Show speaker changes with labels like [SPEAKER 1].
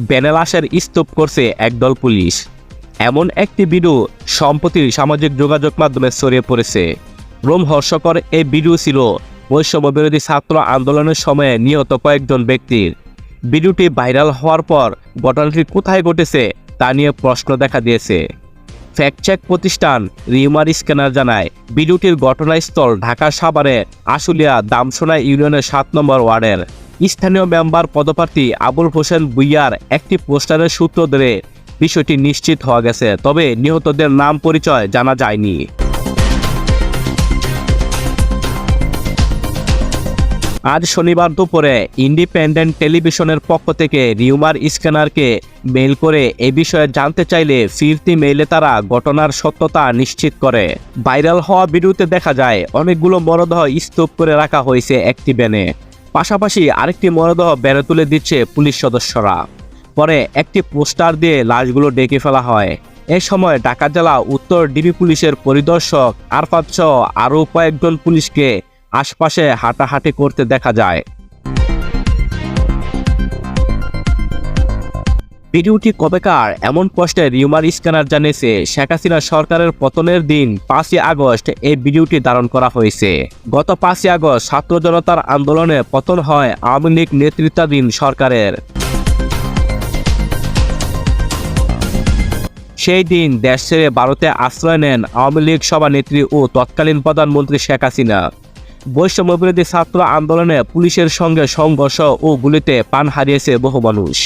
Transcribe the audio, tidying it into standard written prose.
[SPEAKER 1] বেনালাসের স্তূপ করছে একদল পুলিশ। এমন একটি ভিডিও সম্প্রতি সামাজিক যোগাযোগ মাধ্যমে ছড়িয়ে পড়েছে। রোমহর্ষকর এই ভিডিও ছিল বৈষম্য বিরোধী ছাত্র আন্দোলনের সময়ে নিহত কয়েকজন ব্যক্তির। ভিডিওটি ভাইরাল হওয়ার পর ঘটনাটি কোথায় ঘটেছে তা নিয়ে প্রশ্ন দেখা দিয়েছে। ফ্যাক্ট-চেক প্রতিষ্ঠান রিউমার স্ক্যানার জানায়, ভিডিওটির ঘটনাস্থল ঢাকা সাভারের আশুলিয়া দামসোনা ইউনিয়নের 7 নম্বর ওয়ার্ডের স্থানীয় মেম্বার পদপ্রার্থী আবুল হোসেন ভূঁইয়ার একটি পোস্টারের সূত্র ধরে বিষয়টি নিশ্চিত হওয়া গেছে, তবে নিহতদের নাম পরিচয় জানা যায়নি। আজ শনিবার দুপুরে ইন্ডিপেন্ডেন্ট টেলিভিশনের পক্ষ থেকে রিউমার স্ক্যানারকে মেইল করে এ বিষয়ে জানতে চাইলে ফিরতি মেইলে তারা ঘটনার সত্যতা নিশ্চিত করে। ভাইরাল হওয়া ভিডিওতে দেখা যায় অনেকগুলো মরদেহ স্তূপ করে রাখা হয়েছে একটি ভ্যানে। পাশাপাশি আরেকটি মরদেহ ভ্যানে তুলে দিচ্ছে পুলিশ সদস্যরা। পরে একটি পোস্টার দিয়ে লাশগুলো ডেকে ফেলা হয়। এ সময় ঢাকা জেলা উত্তর ডিবি পুলিশের পরিদর্শক আরফাত সহ আরও কয়েকজন পুলিশকে আশপাশে হাঁটাহাঁটি করতে দেখা যায়। ভিডিওটি কবেকার এমন প্রশ্নে রিউমার স্ক্যানার জানিয়েছে, শেখ হাসিনা সরকারের পতনের দিন 5ই আগস্ট এই ভিডিওটি ধারণ করা হয়েছে। গত 5ই আগস্ট ছাত্র জনতার আন্দোলনে পতন হয় আওয়ামী লীগ নেতৃত্বাধীন সরকারের। সেই দিন দেশ ছেড়ে ভারতে আশ্রয় নেন আওয়ামী লীগ সভানেত্রী ও তৎকালীন প্রধানমন্ত্রী শেখ হাসিনা। বৈষম্য বিরোধী ছাত্র আন্দোলনে পুলিশের সঙ্গে সংঘর্ষ ও গুলিতে প্রাণ হারিয়েছে বহু মানুষ।